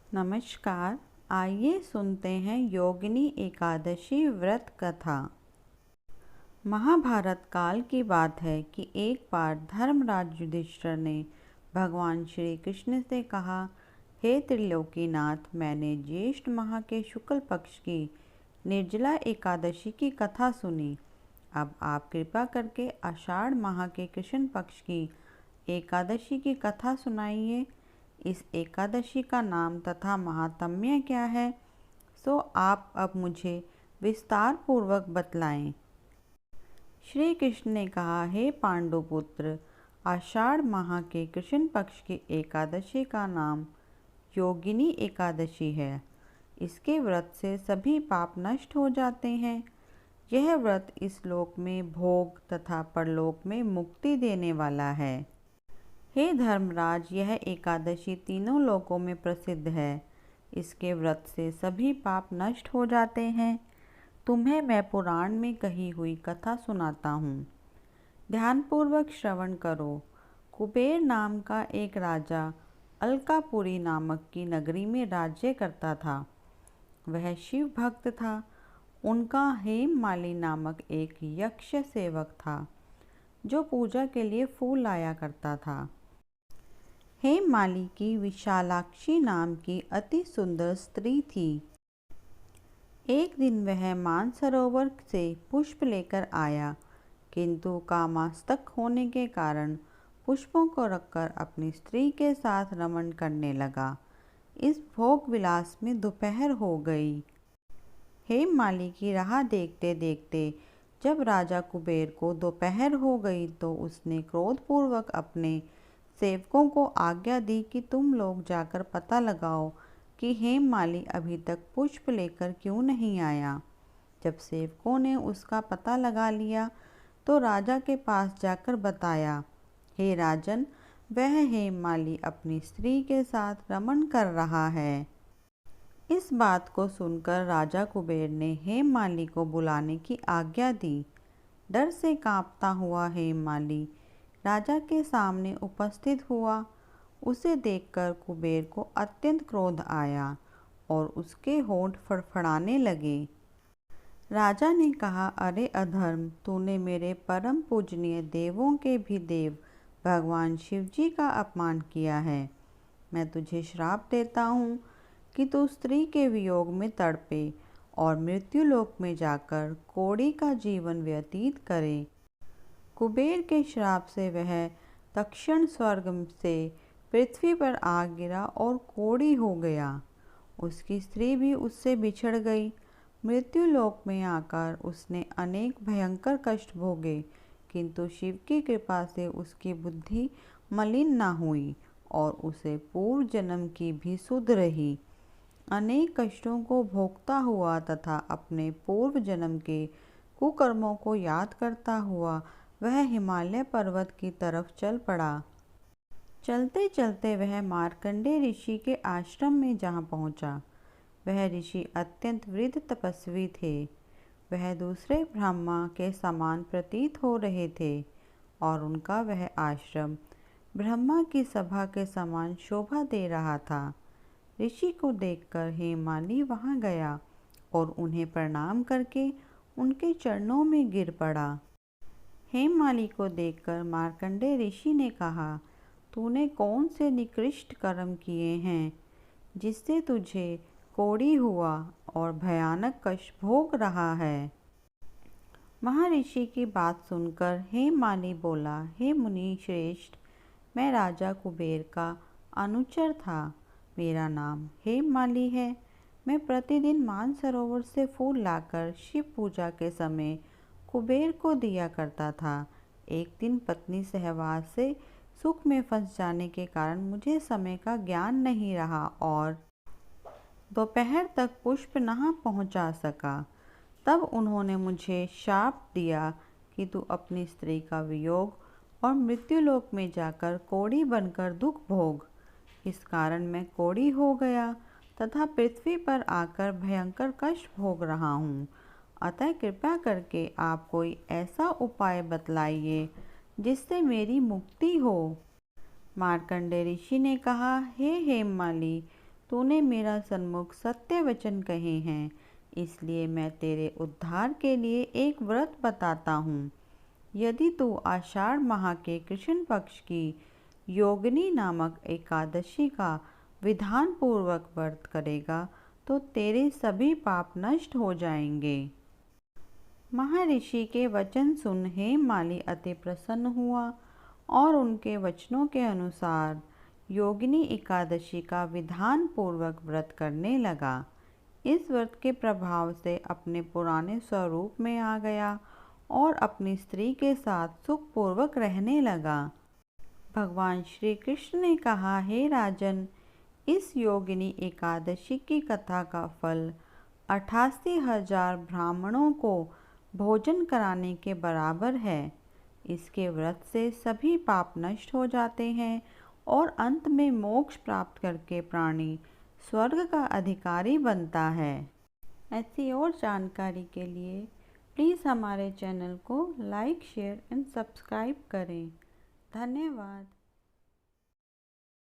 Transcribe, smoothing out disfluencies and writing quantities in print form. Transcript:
नमस्कार। आइए सुनते हैं योगिनी एकादशी व्रत कथा। महाभारत काल की बात है कि एक बार धर्मराज युधिष्ठिर ने भगवान श्री कृष्ण से कहा, हे त्रिलोकीनाथ, मैंने ज्येष्ठ माह के शुक्ल पक्ष की निर्जला एकादशी की कथा सुनी। अब आप कृपा करके आषाढ़ माह के कृष्ण पक्ष की एकादशी की कथा सुनाइए। इस एकादशी का नाम तथा महात्म्य क्या है, सो आप अब मुझे विस्तार पूर्वक बतलाएं। श्री कृष्ण ने कहा, हे पांडुपुत्र, आषाढ़ माह के कृष्ण पक्ष की एकादशी का नाम योगिनी एकादशी है। इसके व्रत से सभी पाप नष्ट हो जाते हैं। यह व्रत इस लोक में भोग तथा परलोक में मुक्ति देने वाला है। हे धर्मराज, यह एकादशी तीनों लोकों में प्रसिद्ध है। इसके व्रत से सभी पाप नष्ट हो जाते हैं। तुम्हें मैं पुराण में कही हुई कथा सुनाता हूँ। ध्यानपूर्वक श्रवण करो। कुबेर नाम का एक राजा अलकापुरी नामक की नगरी में राज्य करता था। वह शिव भक्त था। उनका हेममाली नामक एक यक्ष सेवक था जो पूजा के लिए फूल लाया करता था। हेममाली की विशालाक्षी नाम की अति सुंदर स्त्री थी। एक दिन वह मानसरोवर से पुष्प लेकर आया, किंतु कामास्तक होने के कारण पुष्पों को रखकर अपनी स्त्री के साथ रमण करने लगा। इस भोग विलास में दोपहर हो गई। हेममाली की राह देखते देखते जब राजा कुबेर को दोपहर हो गई तो उसने क्रोधपूर्वक अपने सेवकों को आज्ञा दी कि तुम लोग जाकर पता लगाओ कि हेममाली अभी तक पुष्प लेकर क्यों नहीं आया। जब सेवकों ने उसका पता लगा लिया तो राजा के पास जाकर बताया, हे राजन, वह हेममाली अपनी स्त्री के साथ रमण कर रहा है। इस बात को सुनकर राजा कुबेर ने हेममाली को बुलाने की आज्ञा दी। डर से कांपता हुआ हेममाली राजा के सामने उपस्थित हुआ। उसे देखकर कुबेर को अत्यंत क्रोध आया और उसके होंठ फड़फड़ाने लगे। राजा ने कहा, अरे अधर्म, तूने मेरे परम पूजनीय देवों के भी देव भगवान शिवजी का अपमान किया है। मैं तुझे श्राप देता हूँ कि तू स्त्री के वियोग में तड़पे और मृत्युलोक में जाकर कोढ़ी का जीवन व्यतीत करे। कुबेर के श्राप से वह तक्षण स्वर्ग से पृथ्वी पर आ गिरा और कोढ़ी हो गया। उसकी स्त्री भी उससे बिछड़ गई। मृत्युलोक में आकर उसने अनेक भयंकर कष्ट भोगे, किंतु शिव की कृपा से उसकी बुद्धि मलिन न हुई और उसे पूर्व जन्म की भी सुध रही। अनेक कष्टों को भोगता हुआ तथा अपने पूर्व जन्म के कुकर्मों को याद करता हुआ वह हिमालय पर्वत की तरफ चल पड़ा। चलते चलते वह मार्कंडेय ऋषि के आश्रम में जहाँ पहुँचा। वह ऋषि अत्यंत वृद्ध तपस्वी थे। वह दूसरे ब्रह्मा के समान प्रतीत हो रहे थे और उनका वह आश्रम ब्रह्मा की सभा के समान शोभा दे रहा था। ऋषि को देखकर हेममाली वहाँ गया और उन्हें प्रणाम करके उनके चरणों में गिर पड़ा। हेममाली को देखकर मार्कंडेय ऋषि ने कहा, तूने कौन से निकृष्ट कर्म किए हैं जिससे तुझे कोढ़ी हुआ और भयानक कष्ट भोग रहा है। महर्षि की बात सुनकर हेममाली बोला, हे मुनि श्रेष्ठ, मैं राजा कुबेर का अनुचर था। मेरा नाम हेममाली है। मैं प्रतिदिन मानसरोवर से फूल लाकर शिव पूजा के समय कुबेर को दिया करता था। एक दिन पत्नी सहवास से सुख में फंस जाने के कारण मुझे समय का ज्ञान नहीं रहा और दोपहर तक पुष्प न पहुंचा सका। तब उन्होंने मुझे शाप दिया कि तू अपनी स्त्री का वियोग और मृत्युलोक में जाकर कोढ़ी बनकर दुख भोग। इस कारण मैं कोढ़ी हो गया तथा पृथ्वी पर आकर भयंकर कष्ट भोग रहा हूँ। अतः कृपया करके आप कोई ऐसा उपाय बतलाइए जिससे मेरी मुक्ति हो। मार्कंडेय ऋषि ने कहा, हे हेममाली, तूने मेरा सन्मुख सत्य वचन कहे हैं, इसलिए मैं तेरे उद्धार के लिए एक व्रत बताता हूँ। यदि तू आषाढ़ माह के कृष्ण पक्ष की योगिनी नामक एकादशी का विधान पूर्वक व्रत करेगा तो तेरे सभी पाप नष्ट हो जाएंगे। महर्षि के वचन सुन हेममाली अति प्रसन्न हुआ और उनके वचनों के अनुसार योगिनी एकादशी का विधान पूर्वक व्रत करने लगा। इस व्रत के प्रभाव से अपने पुराने स्वरूप में आ गया और अपनी स्त्री के साथ सुखपूर्वक रहने लगा। भगवान श्री कृष्ण ने कहा, हे राजन, इस योगिनी एकादशी की कथा का फल 88,000 ब्राह्मणों को भोजन कराने के बराबर है। इसके व्रत से सभी पाप नष्ट हो जाते हैं और अंत में मोक्ष प्राप्त करके प्राणी स्वर्ग का अधिकारी बनता है। ऐसी और जानकारी के लिए प्लीज़ हमारे चैनल को लाइक, शेयर एंड सब्सक्राइब करें। धन्यवाद।